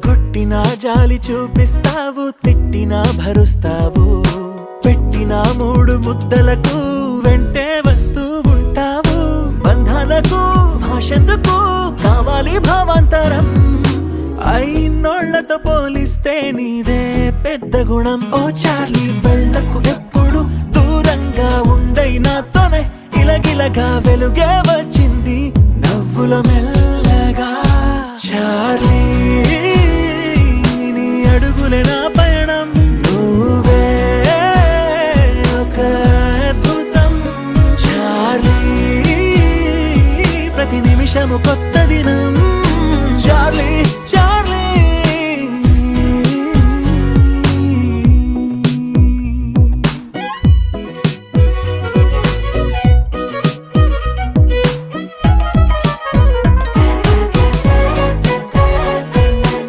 కొట్టినా జాలి చూపిస్తావు, తిట్టినా భరుస్తావు, పెట్టిన 3 ముద్దలకు వెంటే వస్తూ ఉంటావు. బంధాలకు భాషెందుకు కావాలి భావాంతరం, అయినోళ్లతో పోలిస్తే నీదే పెద్ద గుణం. ఓ చార్లీ వెళ్ళకు ఎప్పుడు దూరంగా ఉండై నాతోనే, ఇలగిలగా వెలుగే వచ్చింది నవ్వుల మెల్లగా. చార్లీ నీ అడుగులే నా పయనం, నువ్వే ఒక అద్భుతం. చార్లీ ప్రతి నిమిషము కొత్త